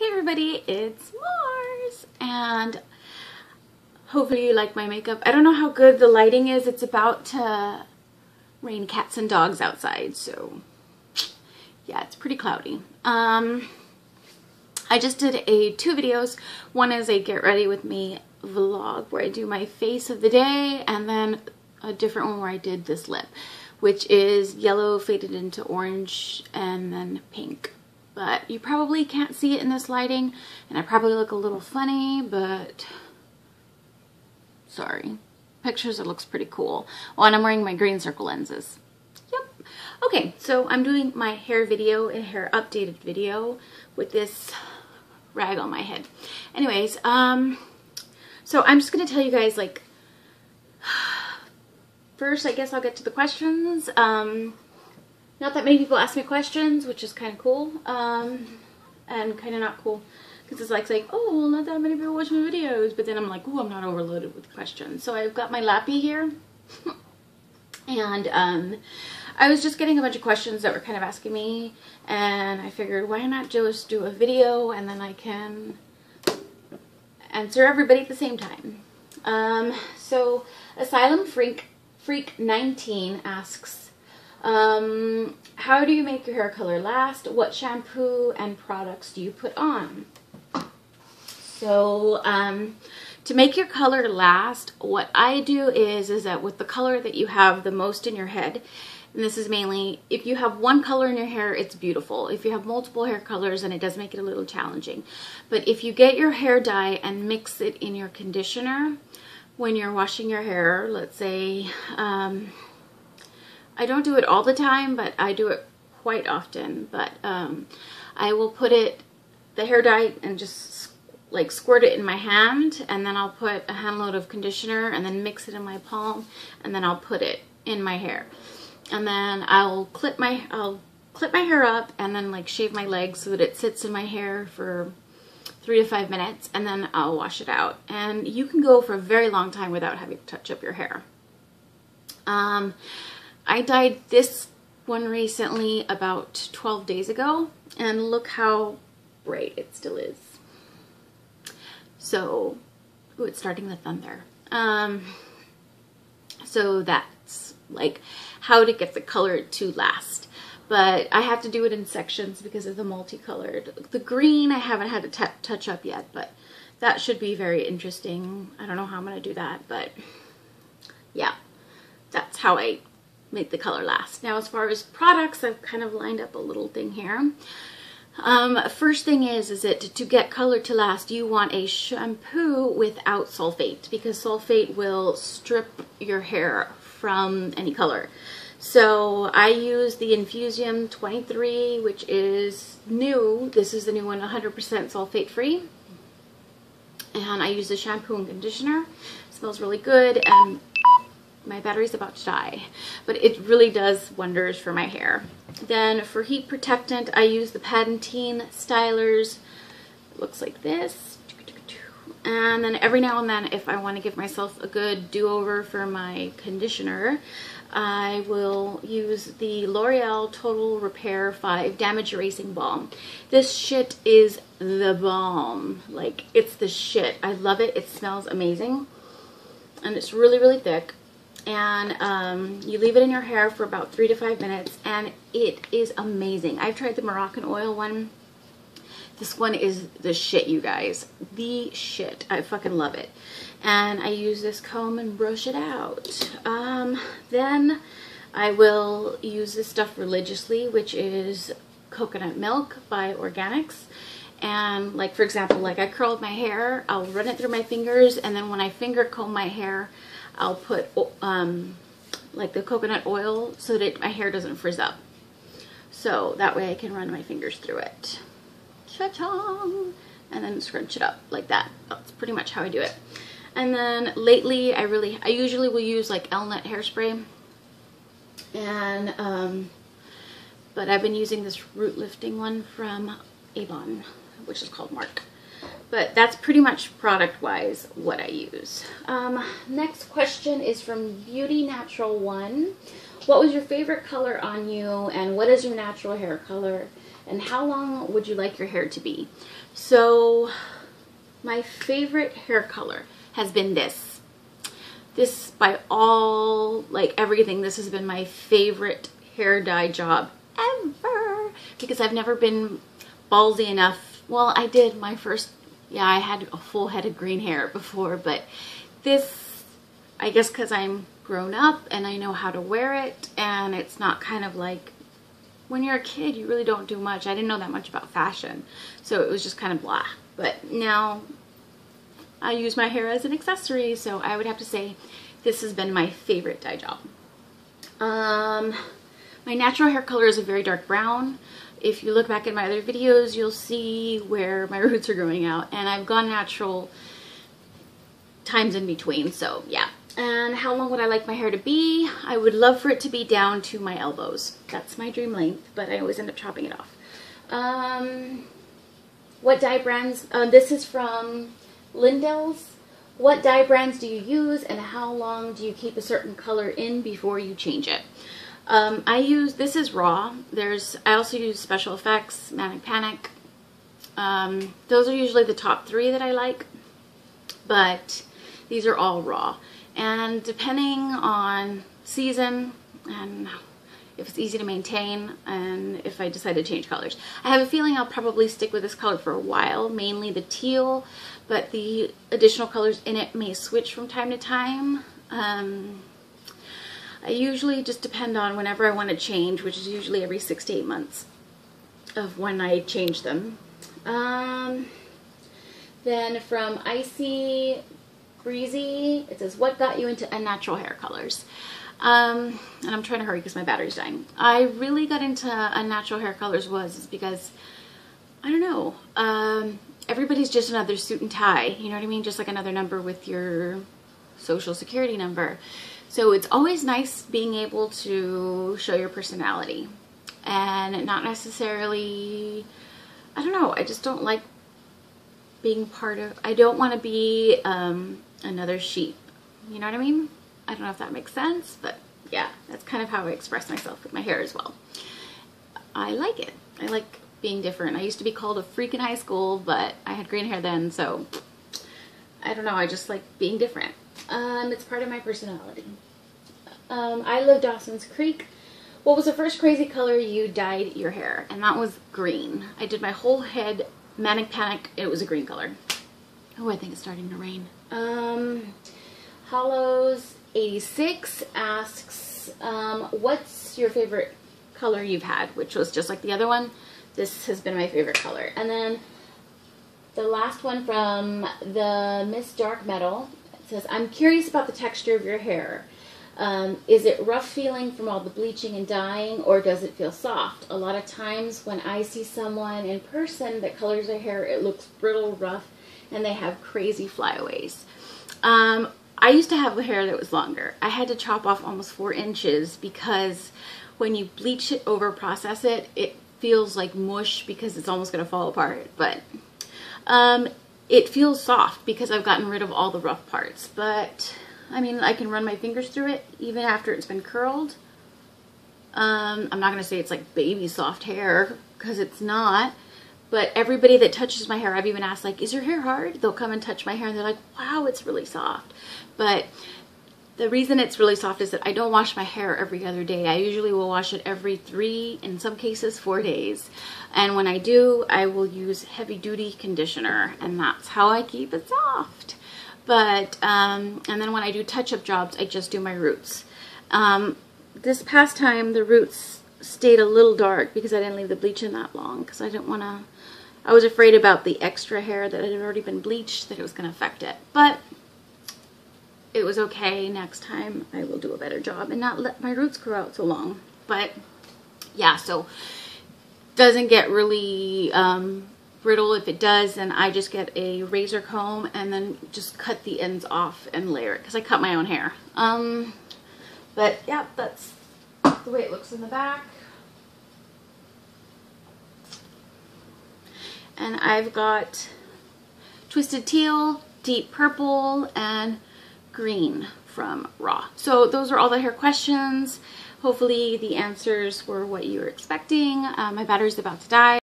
Hey everybody, it's Mars, and hopefully you like my makeup. I don't know how good the lighting is. It's about to rain cats and dogs outside, so yeah, it's pretty cloudy. I just did two videos. One is a get ready with me vlog where I do my face of the day, and then a different one where I did this lip, which is yellow faded into orange and then pink. But you probably can't see it in this lighting, and I probably look a little funny, but sorry. Pictures, it looks pretty cool. Oh, and I'm wearing my green circle lenses. Yep. Okay, so I'm doing my hair video, a hair updated video with this rag on my head. Anyways, so I'm just gonna tell you guys, like, first I guess I'll get to the questions. Not that many people ask me questions, which is kind of cool, and kind of not cool, because it's like saying, oh, well, not that many people watch my videos, but then I'm like, oh, I'm not overloaded with questions. So I've got my lappy here, and I was just getting a bunch of questions that were kind of asking me, and I figured, why not just do a video, and then I can answer everybody at the same time. So Asylum Freak 19 asks, how do you make your hair color last? What shampoo and products do you put on? So, to make your color last, what I do is that with the color that you have the most in your head, and this is mainly, if you have one color in your hair, it's beautiful. If you have multiple hair colors, then it does make it a little challenging. But if you get your hair dye and mix it in your conditioner, when you're washing your hair, let's say, I don't do it all the time, but I do it quite often. But I will put the hair dye, and just like squirt it in my hand, and then I'll put a handload of conditioner and then mix it in my palm, and then I'll put it in my hair. And then I'll clip my hair up, and then like shave my legs so that it sits in my hair for 3 to 5 minutes, and then I'll wash it out. And you can go for a very long time without having to touch up your hair. I dyed this one recently about 12 days ago, and look how bright it still is. So, ooh, it's starting the thunder. So that's like how to get the color to last. But I have to do it in sections because of the multicolored. The green I haven't had to touch up yet, but that should be very interesting. I don't know how I'm going to do that, but yeah, that's how I make the color last. Now, as far as products, I've kind of lined up a little thing here. First thing is that to get color to last, you want a shampoo without sulfate, because sulfate will strip your hair from any color. So I use the Infusium 23, which is new. This is the new one, 100% sulfate free. And I use the shampoo and conditioner. It smells really good, and my battery's about to die, but it really does wonders for my hair. Then for heat protectant, I use the Pantene Stylers. It looks like this. And then every now and then, if I want to give myself a good do-over for my conditioner, I will use the L'Oreal Total Repair 5 Damage Erasing Balm. This shit is the bomb. Like, it's the shit. I love it. It smells amazing. And it's really, really thick. And you leave it in your hair for about 3 to 5 minutes, and it is amazing. I've tried the Moroccan oil one. This one is the shit, you guys. The shit. I fucking love it. And I use this comb and brush it out. Then I will use this stuff religiously, which is coconut milk by Organics. And like, for example, like I curled my hair, I'll run it through my fingers, and then when I finger comb my hair, I'll put like the coconut oil so that my hair doesn't frizz up. So that way I can run my fingers through it. Cha-chong! And then scrunch it up like that. That's pretty much how I do it. And then lately I usually will use like Elnett hairspray. And but I've been using this root lifting one from Avon, which is called Mark. But that's pretty much product-wise what I use. Next question is from Beauty Natural 1. What was your favorite color on you, and what is your natural hair color? And how long would you like your hair to be? So my favorite hair color has been this. This, by all, like everything, this has been my favorite hair dye job ever, because I've never been ballsy enough. Well, I did my first, yeah, I had a full head of green hair before, but this, I guess because I'm grown up and I know how to wear it, and it's not kind of like, when you're a kid, you really don't do much. I didn't know that much about fashion, so it was just kind of blah. But now I use my hair as an accessory, so I would have to say this has been my favorite dye job. My natural hair color is a very dark brown. If you look back at my other videos, you'll see where my roots are growing out, and I've gone natural times in between, so yeah. And how long would I like my hair to be? I would love for it to be down to my elbows. That's my dream length, but I always end up chopping it off. What dye brands? This is from Lindell's. What dye brands do you use, and how long do you keep a certain color in before you change it? This is raw. I also use Special Effects, Manic Panic. Those are usually the top 3 that I like, but these are all raw. And depending on season and if it's easy to maintain, and if I decide to change colors. I have a feeling I'll probably stick with this color for a while, mainly the teal, but the additional colors in it may switch from time to time. I usually just depend on whenever I want to change, which is usually every 6 to 8 months of when I change them. Then from Icy Breezy, it says, what got you into unnatural hair colors? And I'm trying to hurry because my battery's dying. I really got into unnatural hair colors because, I don't know, everybody's just another suit and tie, you know what I mean? Just like another number with your social security number. So it's always nice being able to show your personality and not necessarily, I don't know, I just don't like being part of, I don't want to be another sheep, you know what I mean? I don't know if that makes sense, but yeah, that's kind of how I express myself with my hair as well. I like it. I like being different. I used to be called a freak in high school, but I had green hair then, so I don't know, I just like being different. It's part of my personality. I love Dawson's Creek. What was the first crazy color you dyed your hair? And that was green. I did my whole head Manic Panic. It was a green color. Oh, I think it's starting to rain. Hollows 86 asks, what's your favorite color you've had? Which was just like the other one. This has been my favorite color. And then the last one from the Miss Dark Metal, it says, I'm curious about the texture of your hair. Is it rough feeling from all the bleaching and dyeing, or does it feel soft? A lot of times when I see someone in person that colors their hair, it looks brittle, rough, and they have crazy flyaways. I used to have hair that was longer. I had to chop off almost 4 inches because when you bleach it over process it, it feels like mush because it's almost going to fall apart. But it feels soft because I've gotten rid of all the rough parts. But I mean, I can run my fingers through it even after it's been curled. I'm not going to say it's like baby soft hair because it's not. But everybody that touches my hair, I've even asked, like, is your hair hard? They'll come and touch my hair and they're like, wow, it's really soft. But the reason it's really soft is that I don't wash my hair every other day. I usually will wash it every 3, in some cases 4 days. And when I do, I will use heavy duty conditioner, and that's how I keep it soft. But, and then when I do touch-up jobs, I just do my roots. This past time, the roots stayed a little dark because I didn't leave the bleach in that long because I didn't want to, I was afraid about the extra hair that had already been bleached, that it was going to affect it. But it was okay. Next time I will do a better job and not let my roots grow out so long. But yeah, so doesn't get really brittle. If it does, then I just get a razor comb and then just cut the ends off and layer it because I cut my own hair. But yeah, that's the way it looks in the back. And I've got Twisted Teal, Deep Purple, and Green from Raw. So those are all the hair questions. Hopefully the answers were what you were expecting. My battery's about to die.